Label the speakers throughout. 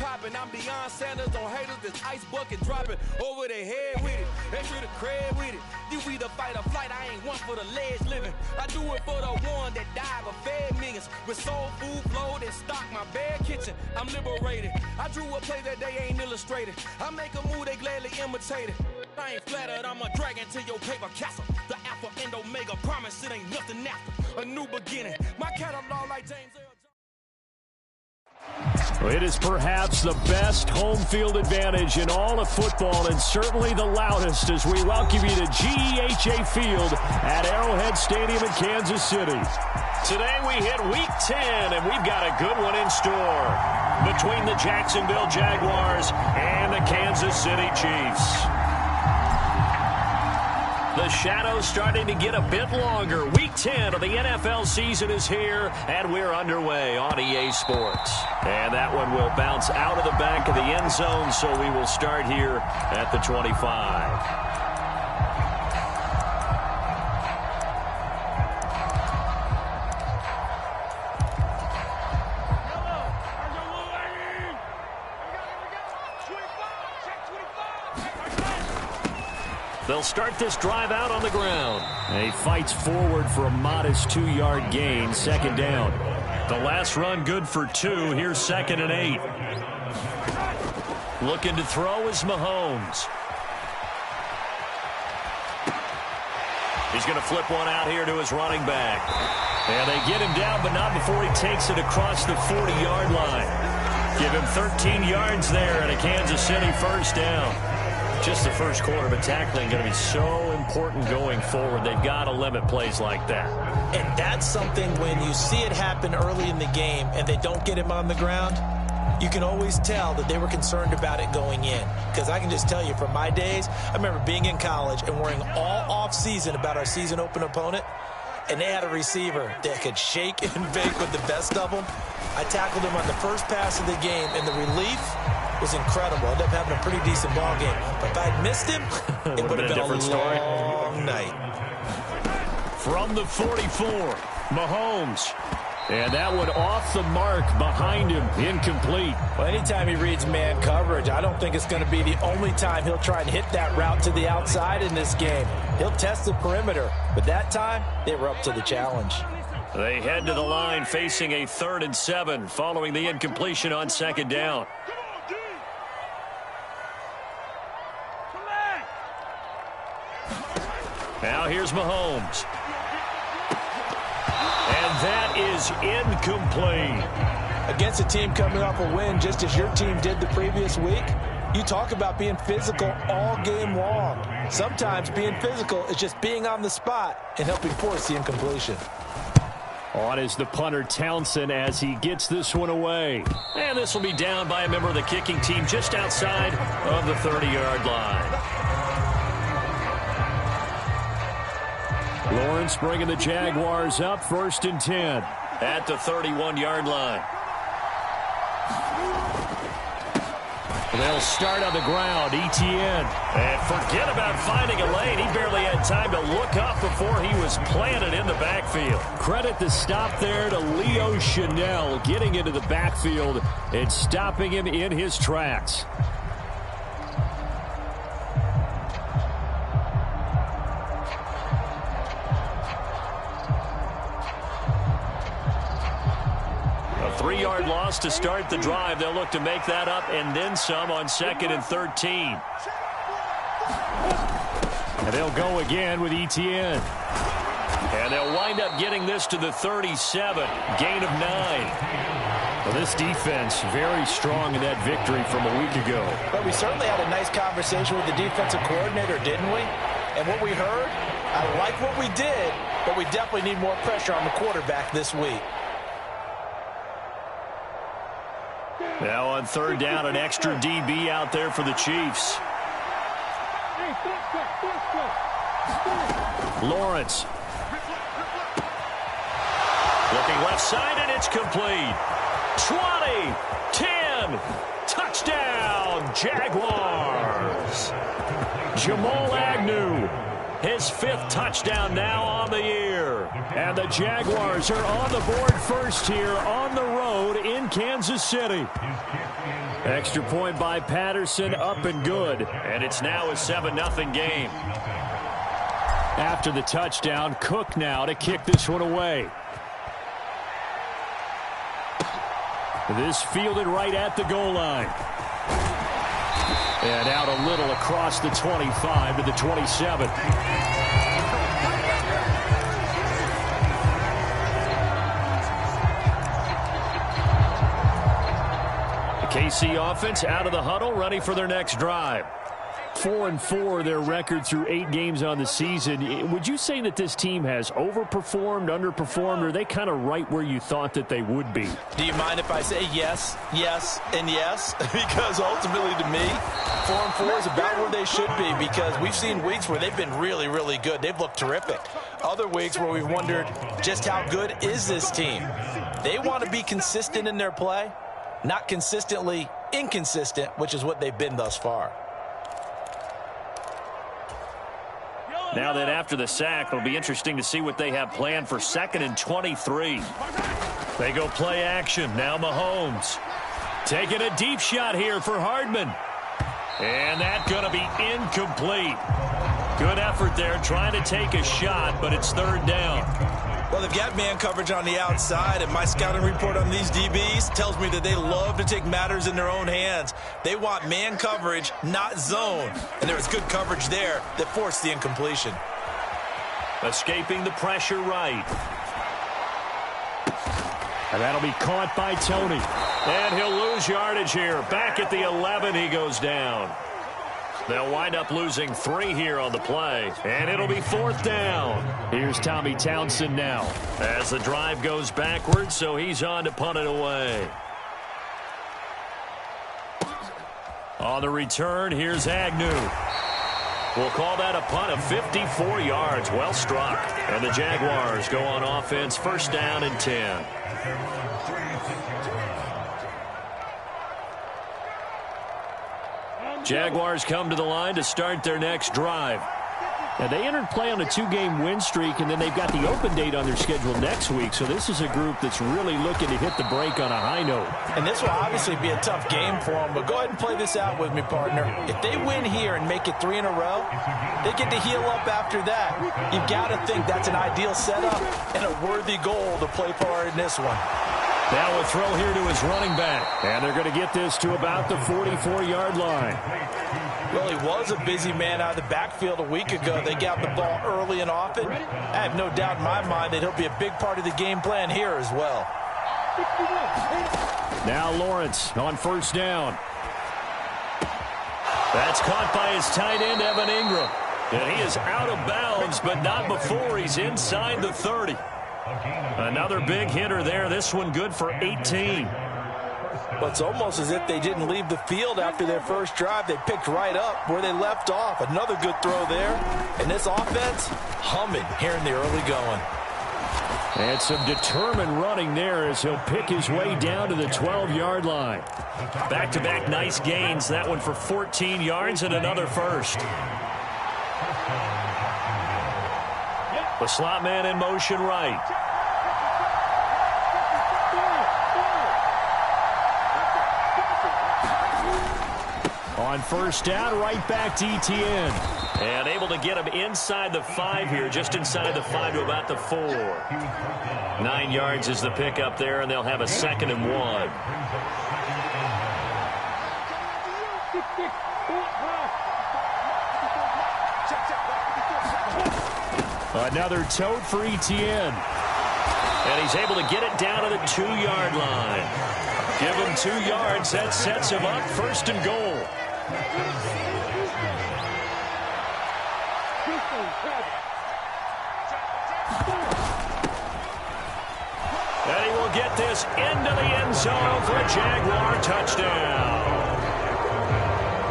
Speaker 1: popping. I'm beyond Sanders on haters, this ice bucket dropping over their head with it. Extra the cred with it. You either fight or flight, I ain't one for the ledge living. I do it for the one that died but fed millions. With soul food flowed and stocked my bare kitchen. I'm liberated. I drew a play that they ain't illustrated. I make a move, they gladly imitate it. I ain't flattered, I'm a dragon to your paper castle. The Alpha and Omega, promise it ain't nothing after. A new beginning. My catalog like James Earl.
Speaker 2: It is perhaps the best home field advantage in all of football, and certainly the loudest, as we welcome you to GEHA Field at Arrowhead Stadium in Kansas City. Today we hit Week 10, and we've got a good one in store between the Jacksonville Jaguars and the Kansas City Chiefs. The shadow's starting to get a bit longer. Week 10 of the NFL season is here, and we're underway on EA Sports. And that one will bounce out of the back of the end zone, so we will start here at the 25. They'll start this drive out on the ground. And he fights forward for a modest 2-yard gain, second down. The last run good for 2. Here's 2nd and 8. Looking to throw is Mahomes. He's going to flip one out here to his running back. And they get him down, but not before he takes it across the 40-yard line. Give him 13 yards there and a Kansas City first down. Just the first quarter, but tackling going to be so important going forward. They've got to limit plays like that.
Speaker 3: And that's something when you see it happen early in the game and they don't get him on the ground, you can always tell that they were concerned about it going in. Because I can just tell you from my days, I remember being in college and worrying all off-season about our season open opponent, and they had a receiver that could shake and bake with the best of them. I tackled him on the first pass of the game, and the relief was incredible. Ended up having a pretty decent ball game. But if I'd missed him, it would have been a long night.
Speaker 2: From the 44, Mahomes. And that one off the mark behind him, incomplete.
Speaker 3: Well, anytime he reads man coverage, I don't think it's going to be the only time he'll try and hit that route to the outside in this game. He'll test the perimeter, but that time, they were up to the challenge.
Speaker 2: They head to the line facing a 3rd and 7 following the incompletion on 2nd down. Now here's Mahomes. And that is incomplete.
Speaker 3: Against a team coming off a win just as your team did the previous week, you talk about being physical all game long. Sometimes being physical is just being on the spot and helping force the incompletion.
Speaker 2: On is the punter Townsend as he gets this one away. And this will be down by a member of the kicking team just outside of the 30-yard line. Lawrence bringing the Jaguars up, 1st and 10 at the 31-yard line. They'll start on the ground, Etienne. And forget about finding a lane. He barely had time to look up before he was planted in the backfield. Credit the stop there to Leo Chanel, getting into the backfield and stopping him in his tracks. A 3-yard loss to start the drive. They'll look to make that up and then some on 2nd and 13. And they'll go again with Etienne. And they'll wind up getting this to the 37. Gain of 9. Well, this defense very strong in that victory from a week ago.
Speaker 3: But we certainly had a nice conversation with the defensive coordinator, didn't we? And what we heard, I like what we did, but we definitely need more pressure on the quarterback this week.
Speaker 2: Now on 3rd down, an extra DB out there for the Chiefs. Lawrence. Looking left side, and it's complete. 20, 10, touchdown, Jaguars. Jamal Agnew, his 5th touchdown now on the year. And the Jaguars are on the board first here on the road in Kansas City. Extra point by Patterson, up and good. And it's now a 7-0 game. After the touchdown, Cook now to kick this one away. This fielded right at the goal line. And out a little across the 25 to the 27. The KC offense out of the huddle, ready for their next drive. 4-4 their record through 8 games on the season. Would you say that this team has overperformed, underperformed, or are they kind of right where you thought that they would be?
Speaker 3: Do you mind if I say yes, yes, and yes? Because ultimately to me, 4-4 is about where they should be, because we've seen weeks where they've been really, really good. They've looked terrific. Other weeks where we've wondered just how good is this team. They want to be consistent in their play, not consistently inconsistent, which is what they've been thus far.
Speaker 2: Now then, after the sack, it'll be interesting to see what they have planned for 2nd and 23. They go play action. Now Mahomes taking a deep shot here for Hardman. And that's going to be incomplete. Good effort there trying to take a shot, but it's 3rd down.
Speaker 3: Well, they've got man coverage on the outside, and my scouting report on these DBs tells me that they love to take matters in their own hands. They want man coverage, not zone. And there was good coverage there that forced the incompletion.
Speaker 2: Escaping the pressure right. And that'll be caught by Tony. And he'll lose yardage here. Back at the 11, he goes down. They'll wind up losing 3 here on the play, and it'll be 4th down. Here's Tommy Townsend now as the drive goes backwards, so he's on to punt it away. On the return, here's Agnew. We'll call that a punt of 54 yards. Well struck. And the Jaguars go on offense, 1st down and 10. Jaguars come to the line to start their next drive. Now, they entered play on a 2-game win streak, and then they've got the open date on their schedule next week. So this is a group that's really looking to hit the break on a high note.
Speaker 3: And this will obviously be a tough game for them, but go ahead and play this out with me, partner. If they win here and make it 3 in a row, they get to heal up after that. You've got to think that's an ideal setup and a worthy goal to play for in this one.
Speaker 2: Now a throw here to his running back. And they're going to get this to about the 44-yard line.
Speaker 3: Well, he was a busy man out of the backfield a week ago. They got the ball early and often. I have no doubt in my mind that he'll be a big part of the game plan here as well.
Speaker 2: Now Lawrence on 1st down. That's caught by his tight end, Evan Ingram. And he is out of bounds, but not before he's inside the 30. Another big hitter there. This one good for 18.
Speaker 3: Well, it's almost as if they didn't leave the field after their first drive. They picked right up where they left off. Another good throw there. And this offense humming here in the early going.
Speaker 2: And some determined running there as he'll pick his way down to the 12-yard line. Back-to-back nice gains. That one for 14 yards and another first. The slot man in motion right. On 1st down, right back to Etienne. And able to get him inside the 5 here, just inside the 5 to about the 4. 9 yards is the pickup there, and they'll have a 2nd and 1. Another tote for Etienne. And he's able to get it down to the 2-yard line. Give him 2 yards. That sets him up 1st and goal. And he will get this into the end zone for a Jaguar touchdown.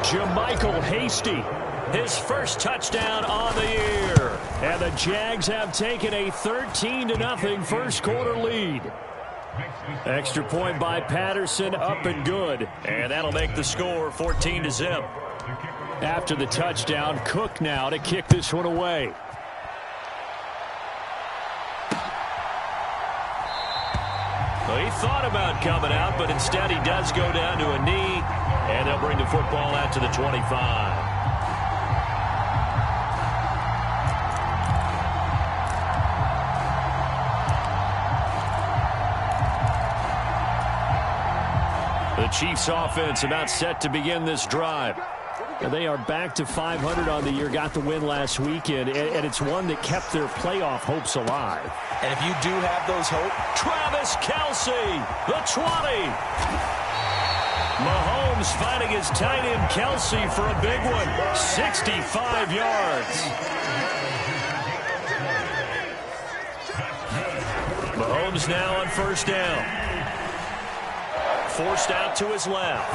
Speaker 2: Jermichael Hasty, his first touchdown on the year. And the Jags have taken a 13-0 first quarter lead. Extra point by Patterson, up and good. And that'll make the score 14-0. After the touchdown, Cook now to kick this one away. Well, he thought about coming out, but instead he does go down to a knee. the football out to the 25. The Chiefs offense about set to begin this drive.
Speaker 4: And they are back to 500 on the year, got the win last weekend, and it's one that kept their playoff hopes alive.
Speaker 3: And if you do have those hopes,
Speaker 2: Travis Kelce, the 20. Mahomes finding his tight end Kelce for a big one, 65 yards. Mahomes now on first down. Forced out to his left.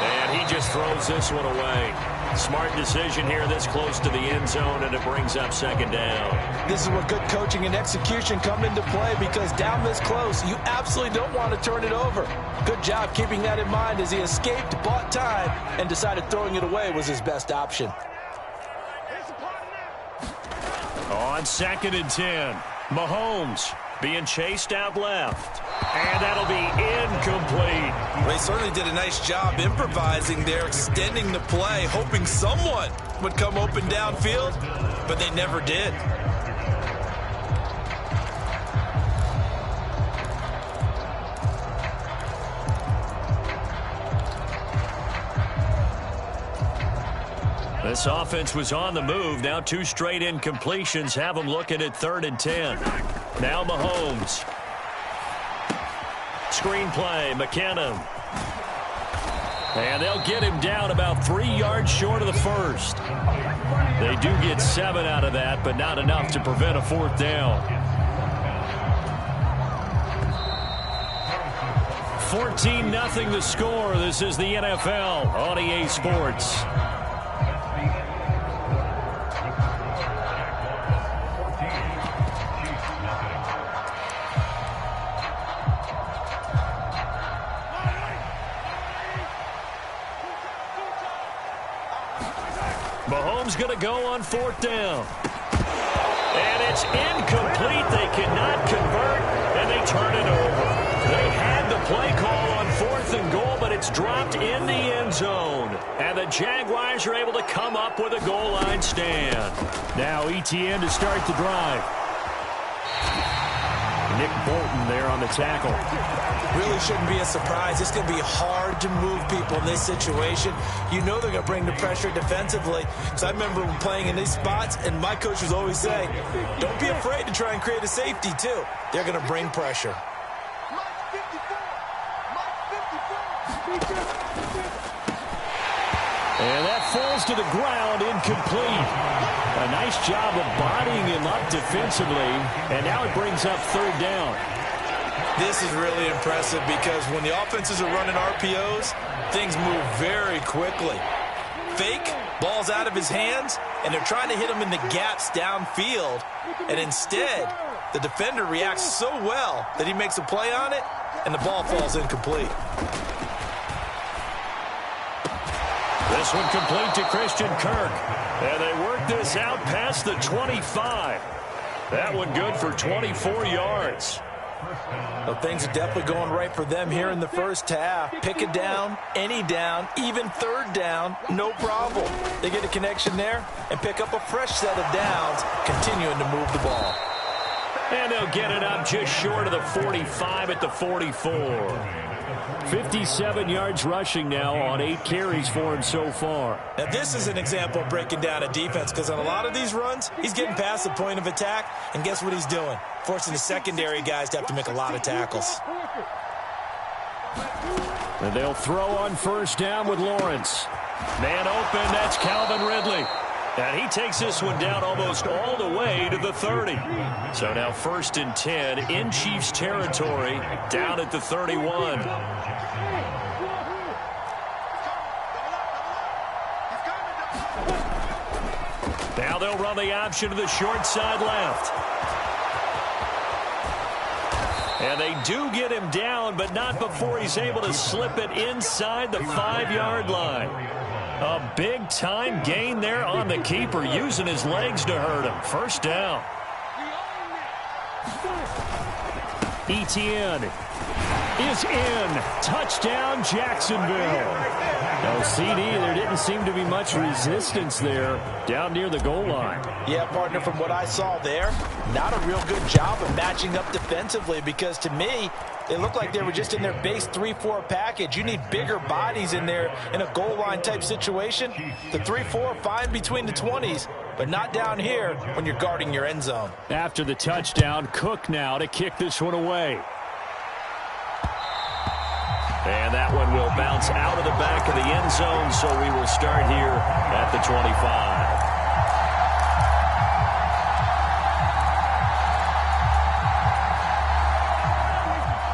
Speaker 2: And he just throws this one away. Smart decision here this close to the end zone, and it brings up second down.
Speaker 3: This is where good coaching and execution come into play, because down this close, you absolutely don't want to turn it over. Good job keeping that in mind as he escaped, bought time, and decided throwing it away was his best option.
Speaker 2: On 2nd and 10, Mahomes being chased out left. And that'll be incomplete.
Speaker 3: Well, they certainly did a nice job improvising there, extending the play, hoping someone would come open downfield, but they never did.
Speaker 2: This offense was on the move. Now 2 straight incompletions have them looking at 3rd and 10. Now Mahomes. Screen play, McKinnon. And they'll get him down about 3 yards short of the first. They do get 7 out of that, but not enough to prevent a 4th down. 14-0 the score. This is the NFL on EA Sports. Mahomes going to go on 4th down. And it's incomplete. They cannot convert, and they turn it over. They had the play call on 4th and goal, but it's dropped in the end zone. And the Jaguars are able to come up with a goal line stand.
Speaker 4: Now ETN to start the drive. Nick Bolton there on the tackle.
Speaker 3: Really shouldn't be a surprise. It's going to be hard to move people in this situation. You know they're going to bring the pressure defensively. Because I remember playing in these spots, and my coach would always say, don't be afraid to try and create a safety, too. They're going to bring pressure.
Speaker 4: And that falls to the ground, incomplete. A nice job of bodying him up defensively, and now it brings up 3rd down.
Speaker 3: This is really impressive because when the offenses are running RPOs, things move very quickly. Fake, ball's out of his hands, and they're trying to hit him in the gaps downfield. And instead, the defender reacts so well that he makes a play on it, and the ball falls incomplete.
Speaker 2: This one complete to Christian Kirk. And they work this out past the 25. That one good for 24 yards.
Speaker 3: Well, things are definitely going right for them here in the first half. Pick a down, any down, even 3rd down, no problem. They get a connection there and pick up a fresh set of downs, continuing to move the ball.
Speaker 2: And they'll get it up just short of the 45 at the 44.
Speaker 4: 57 yards rushing now on 8 carries for him so far.
Speaker 3: Now, this is an example of breaking down a defense, because on a lot of these runs, he's getting past the point of attack, and guess what he's doing? Forcing the secondary guys to have to make a lot of tackles.
Speaker 4: And they'll throw on first down with Lawrence.
Speaker 2: Man open, that's Calvin Ridley. And he takes this one down almost all the way to the 30. So now 1st and 10 in Chiefs territory, down at the 31. Now they'll run the option to the short side left. And they do get him down, but not before he's able to slip it inside the 5-yard line. A big-time gain there on the keeper, using his legs to hurt him. First down. is in. Touchdown, Jacksonville. No, CD, there didn't seem to be much resistance there down near the goal line.
Speaker 3: Yeah, partner, from what I saw there, not a real good job of matching up defensively, because to me, it looked like they were just in their base 3-4 package. You need bigger bodies in there in a goal line type situation. The 3-4, fine between the 20s, but not down here when you're guarding your end zone.
Speaker 2: After the touchdown, Cook now to kick this one away. And that one will bounce out of the back of the end zone, so we will start here at the 25.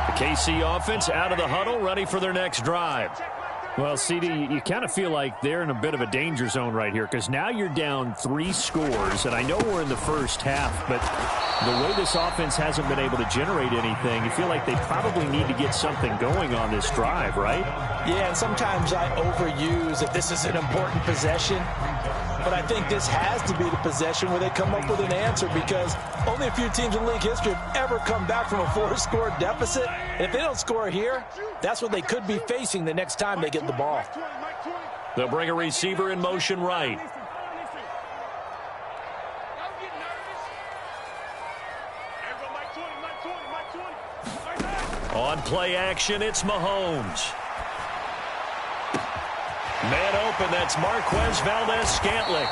Speaker 2: The KC offense out of the huddle, ready for their next drive. Well, CD, you kind of feel like they're in a bit of a danger zone right here, because now you're down 3 scores, and I know we're in the first half, but the way this offense hasn't been able to generate anything, you feel like they probably need to get something going on this drive, right?
Speaker 3: Yeah, and sometimes I overuse that this is an important possession, but I think this has to be the possession where they come up with an answer, because only a few teams in league history have ever come back from a 4-score deficit. And if they don't score here, that's what they could be facing the next time they get the ball.
Speaker 2: They'll bring a receiver in motion right. On play action, it's Mahomes. Man open, that's Marquez Valdez-Scantling.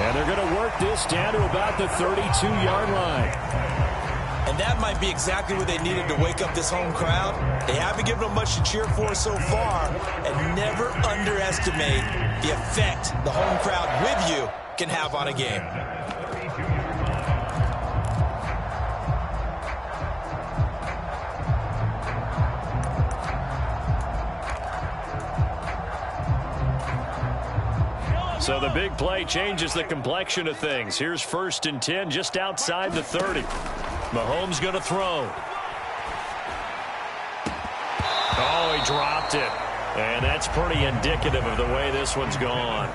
Speaker 2: And they're going to work this down to about the 32-yard line.
Speaker 3: And that might be exactly what they needed to wake up this home crowd. They haven't given them much to cheer for so far, and never underestimate the effect the home crowd with you can have on a game.
Speaker 2: So the big play changes the complexion of things. Here's 1st and 10 just outside the 30. Mahomes going to throw. Oh, he dropped it. And that's pretty indicative of the way this one's gone.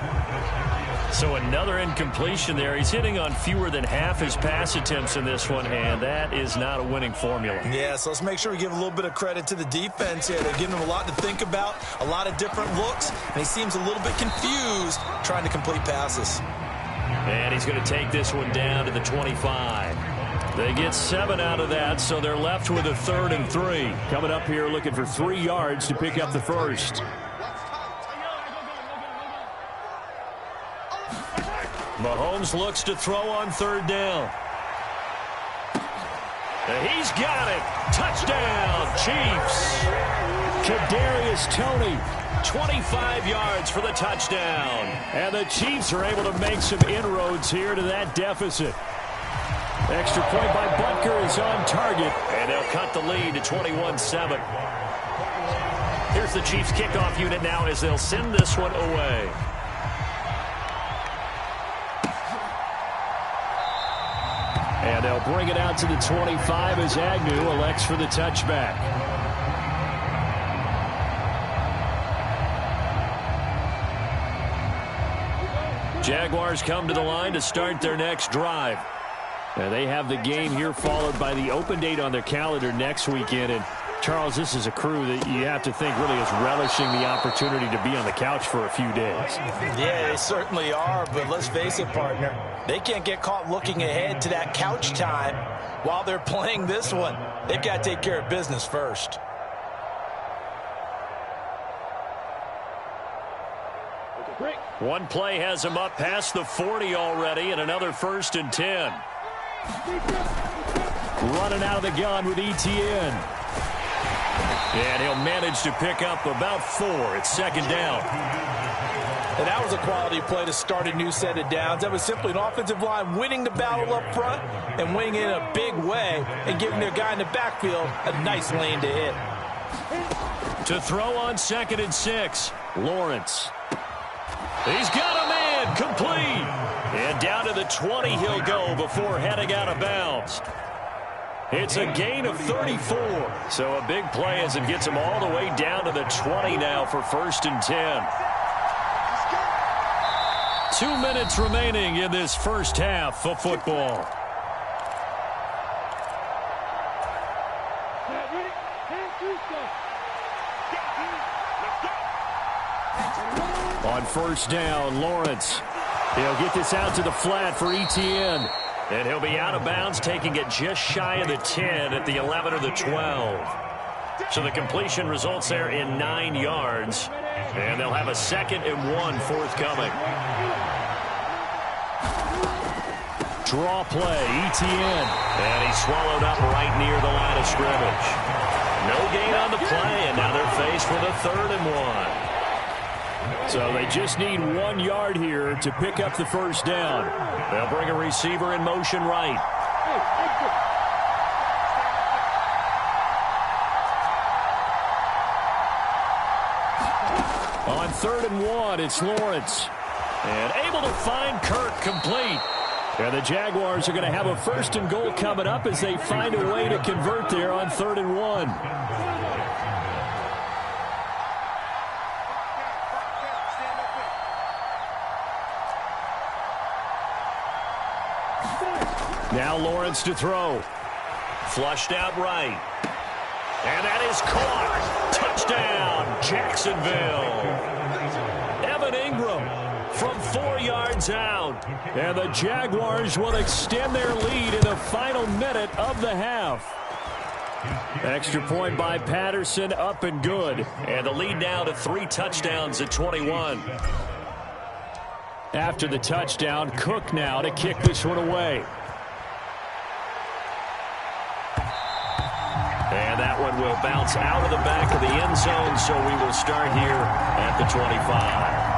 Speaker 2: So another incompletion there. He's hitting on fewer than half his pass attempts in this one, and that is not a winning formula.
Speaker 3: Yeah, so let's make sure we give a little bit of credit to the defense here. They're giving him a lot to think about, a lot of different looks, and he seems a little bit confused trying to complete passes.
Speaker 2: And he's going to take this one down to the 25. They get 7 out of that, so they're left with a 3rd and 3. Coming up here looking for 3 yards to pick up the first. Mahomes looks to throw on 3rd down. And he's got it. Touchdown, Chiefs. Kadarius Toney, 25 yards for the touchdown. And the Chiefs are able to make some inroads here to that deficit. Extra point by Butker is on target, and they'll cut the lead to 21-7. Here's the Chiefs kickoff unit now as they'll send this one away. And they'll bring it out to the 25 as Agnew elects for the touchback. Jaguars come to the line to start their next drive. Now they have the game here followed by the open date on their calendar next weekend. And Charles, this is a crew that you have to think really is relishing the opportunity to be on the couch for a few days.
Speaker 3: Yeah, they certainly are, but let's face it, partner. They can't get caught looking ahead to that couch time while they're playing this one. They've got to take care of business first.
Speaker 2: One play has him up past the 40 already, and another 1st and 10. Running out of the gun with Etienne. And he'll manage to pick up about 4. It's 2nd down.
Speaker 3: And that was a quality play to start a new set of downs. That was simply an offensive line winning the battle up front and winning in a big way and giving their guy in the backfield a nice lane to hit.
Speaker 2: To throw on 2nd and 6, Lawrence. He's got a man complete. And down to the 20 he'll go before heading out of bounds. It's a gain of 34. So a big play as it gets him all the way down to the 20 now for 1st and 10. 2 minutes remaining in this first half of football. On first down, Lawrence. He'll get this out to the flat for Etienne. And he'll be out of bounds, taking it just shy of the 10 at the 11 or the 12. So the completion results there in 9 yards. And they'll have a 2nd and 1 forthcoming. Draw play, Etienne. And he's swallowed up right near the line of scrimmage. No gain on the play, and now they're faced with a 3rd and 1. So they just need 1 yard here to pick up the first down. They'll bring a receiver in motion right. On 3rd and 1, it's Lawrence. And able to find Kirk complete. And the Jaguars are going to have a 1st and goal coming up as they find a way to convert there on 3rd and 1. Now Lawrence to throw. Flushed out right. And that is caught. Touchdown, Jacksonville. Evan Ingram from 4 yards out. And the Jaguars will extend their lead in the final minute of the half. Extra point by Patterson, up and good. And the lead now to 3 touchdowns at 21. After the touchdown, Cook now to kick this one away. And that one will bounce out of the back of the end zone, so we will start here at the 25.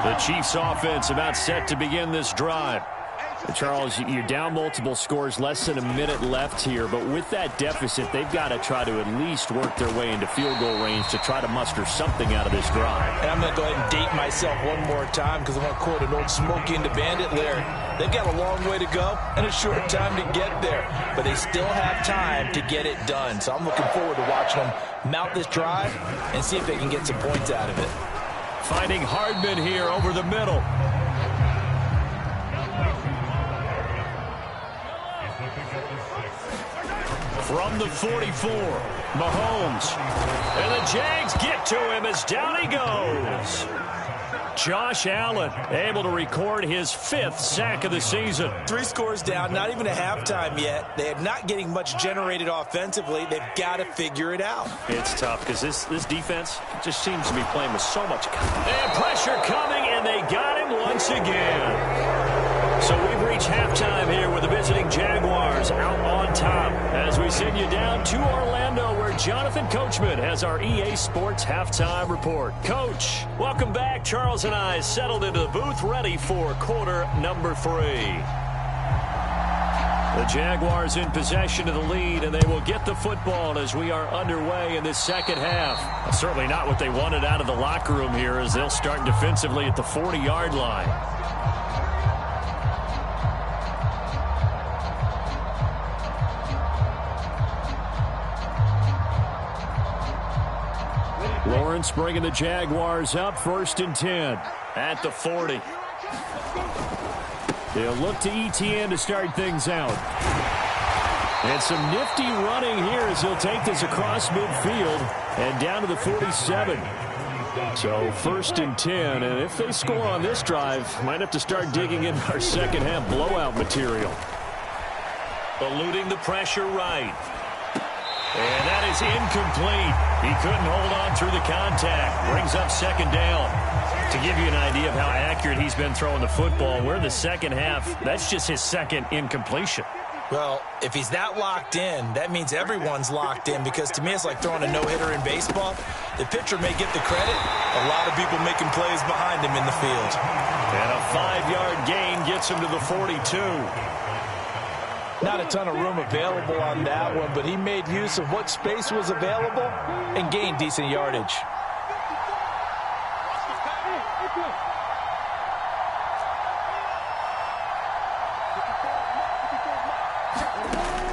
Speaker 2: The Chiefs offense about set to begin this drive. Charles, you're down multiple scores, less than a minute left here, but with that deficit, they've got to try to at least work their way into field goal range to try to muster something out of this drive. And I'm going to go ahead and date myself one more time because I'm going to quote an old Smokey and the Bandit lyric. They've got a long way to go and a short time to get there, but they still have time to get it done. So I'm looking forward to watching them mount this drive and see if they can get some points out of it. Finding Hardman here over the middle. From the 44, Mahomes. And the Jags get to him as down he goes. Josh Allen able to record his 5th sack of the season. 3 scores down, not even a halftime yet. They are not getting much generated offensively. They've got to figure it out. It's tough because this defense just seems to be playing with so much confidence. And pressure coming, and they got him once again. So we've reached halftime here with the visiting Jaguars out on top as we send you down to Orlando where Jonathan Coachman has our EA Sports Halftime Report. Coach, welcome back. Charles and I settled into the booth ready for quarter number 3. The Jaguars in possession of the lead, and they will get the football as we are underway in this second half. Certainly not what they wanted out of the locker room here as they'll start defensively at the 40-yard line. Lawrence bringing the Jaguars up 1st and 10 at the 40. They'll look to Etienne to start things out. And some nifty running here as he'll take this across midfield and down to the 47. So 1st and 10, and if they score on this drive, might have to start digging in our second half blowout material. Eluding the pressure right. And that is incomplete. He couldn't hold on through the contact. Brings up 2nd down. To give you an idea of how accurate he's been throwing the football, we're in the second half. That's just his 2nd incompletion. Well, if he's that locked in, that means everyone's locked in because to me it's like throwing a no-hitter in baseball. The pitcher may get the credit. A lot of people making plays behind him in the field. And a 5-yard gain gets him to the 42. Not a ton of room available on that one, but he made use of what space was available and gained decent yardage.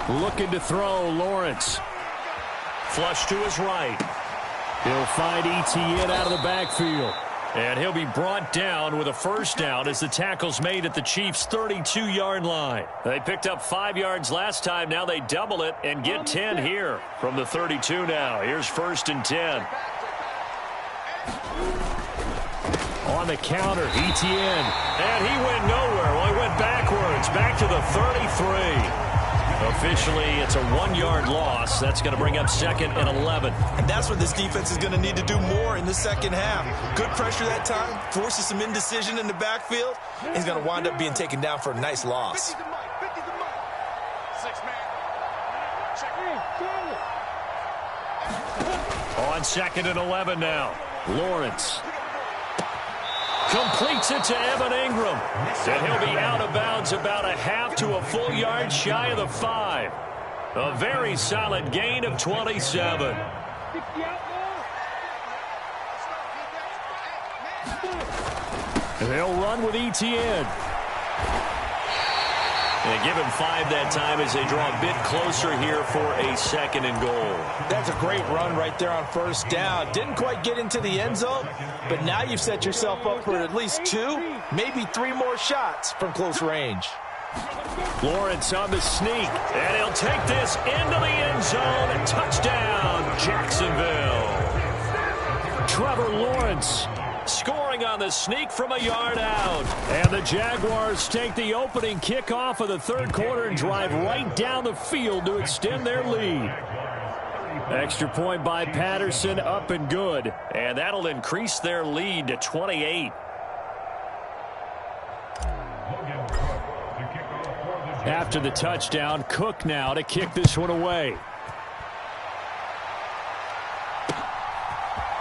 Speaker 2: Looking to throw, Lawrence. Flush to his right. He'll find Etienne out of the backfield. And he'll be brought down with a first down as the tackle's made at the Chiefs' 32-yard line. They picked up 5 yards last time. Now they double it and get 10 here from the 32 now. Here's 1st and 10. On the counter, Etienne. And he went nowhere. Well, he went backwards, back to the 33. Officially, it's a 1-yard loss. That's going to bring up 2nd and 11.
Speaker 3: And that's what this defense is going to need to do more in the second half. Good pressure that time, forces some indecision in the backfield. He's going to wind up being taken down for a nice loss.
Speaker 2: On 2nd and 11 now. Lawrence completes it to Evan Ingram. And he'll be out of bounds about a half to a full yard shy of the 5. A very solid gain of 27. They'll run with Etienne. And give him 5 that time as they draw a bit closer here for a 2nd and goal.
Speaker 3: That's a great run right there on first down. Didn't quite get into the end zone, but now you've set yourself up for at least 2, maybe 3 more shots from close range.
Speaker 2: Lawrence on the sneak, and he'll take this into the end zone. Touchdown, Jacksonville. Trevor Lawrence scoring on the sneak from a yard out. And the Jaguars take the opening kickoff of the 3rd quarter and drive right down the field to extend their lead. Extra point by Patterson, up and good. And that'll increase their lead to 28. After the touchdown, Cook now to kick this one away.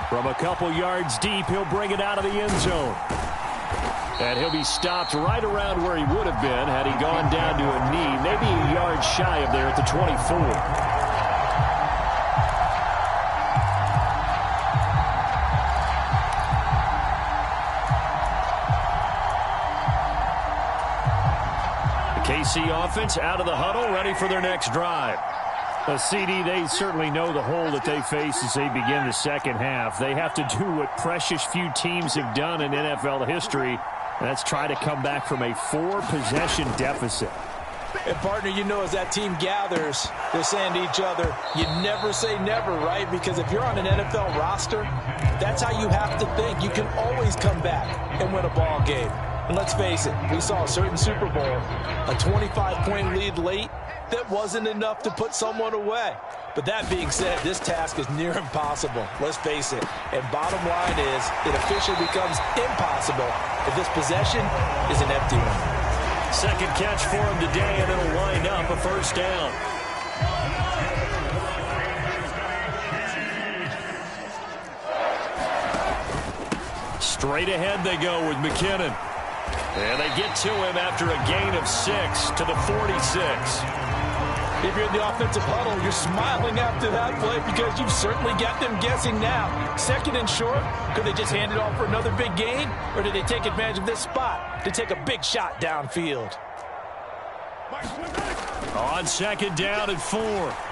Speaker 2: From a couple yards deep, he'll bring it out of the end zone. And he'll be stopped right around where he would have been had he gone down to a knee, maybe a yard shy of there at the 24. The KC offense out of the huddle, ready for their next drive. CD, they certainly know the hole that they face as they begin the second half. They have to do what precious few teams have done in NFL history, and that's try to come back from a 4-possession deficit.
Speaker 3: And, partner, you know as that team gathers, they're saying to each other, you never say never, right? Because if you're on an NFL roster, that's how you have to think. You can always come back and win a ball game. And let's face it, we saw a certain Super Bowl, a 25-point lead late, that wasn't enough to put someone away. But that being said, this task is near impossible. Let's face it. And bottom line is, it officially becomes impossible if this possession is an empty one.
Speaker 2: Second catch for him today, and it'll wind up a first down. Straight ahead they go with McKinnon. And they get to him after a gain of 6 to the 46.
Speaker 3: If you're in the offensive huddle, you're smiling after that play because you've certainly got them guessing now. 2nd and short, could they just hand it off for another big gain? Or did they take advantage of this spot to take a big shot downfield?
Speaker 2: On 2nd down and 4,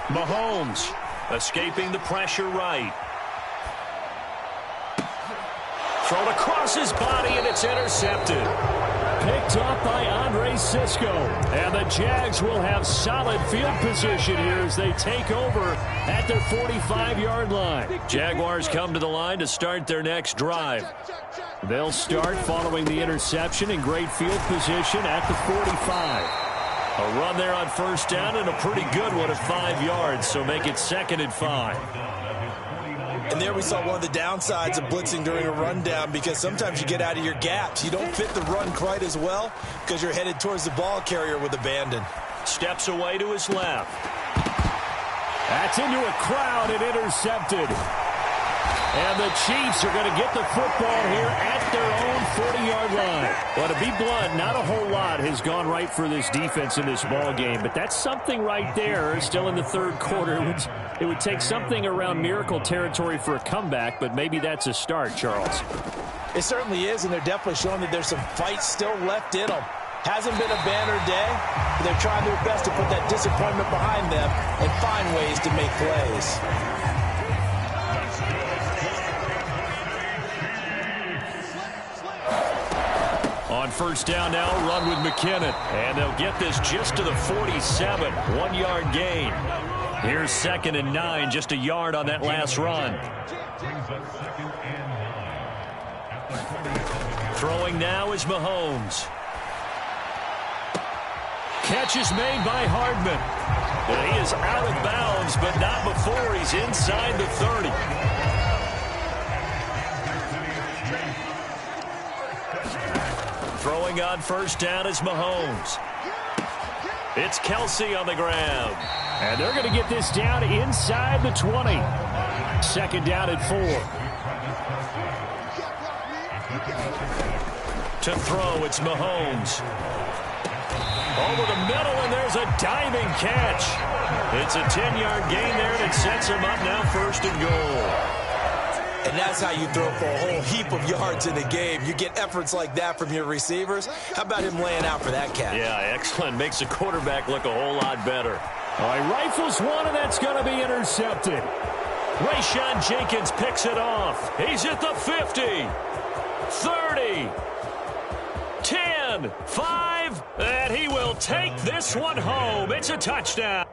Speaker 2: Mahomes escaping the pressure right. Thrown across his body, and it's intercepted. Picked up by Andre Sisco. And the Jags will have solid field position here as they take over at their 45-yard line. Jaguars come to the line to start their next drive. They'll start following the interception in great field position at the 45. A run there on first down and a pretty good one at 5 yards, so make it 2nd and 5.
Speaker 3: And there we saw one of the downsides of blitzing during a rundown because sometimes you get out of your gaps. You don't fit the run quite as well because you're headed towards the ball carrier with abandon.
Speaker 2: Steps away to his left. That's into a crowd and intercepted. And the Chiefs are going to get the football here at their own 40-yard line. Well, to be blunt, not a whole lot has gone right for this defense in this ball game, but that's something right there. Still in the 3rd quarter. It would take something around miracle territory for a comeback, but maybe that's a start, Charles.
Speaker 3: It certainly is, and they're definitely showing that there's some fight still left in them. Hasn't been a banner day, but they're trying their best to put that disappointment behind them and find ways to make plays.
Speaker 2: On first down now, run with McKinnon. And they'll get this just to the 47. 1-yard gain. Here's 2nd and 9, just a yard on that last run. Throwing now is Mahomes. Catch is made by Hardman. And he is out of bounds, but not before he's inside the 30. Throwing on first down is Mahomes. It's Kelsey on the ground.
Speaker 4: And they're going to get this down inside the 20. 2nd down and 4.
Speaker 2: To throw, it's Mahomes. Over the middle, and there's a diving catch. It's a 10-yard gain there, and it sets him up now 1st and goal.
Speaker 3: And that's how you throw for a whole heap of yards in a game. You get efforts like that from your receivers. How about him laying out for that catch?
Speaker 2: Yeah, excellent. Makes the quarterback look a whole lot better.
Speaker 4: All right, rifles one, and that's going to be intercepted.
Speaker 2: Rayshawn Jenkins picks it off. He's at the 50, 30, 10, 5, and he will take this one home. It's a touchdown.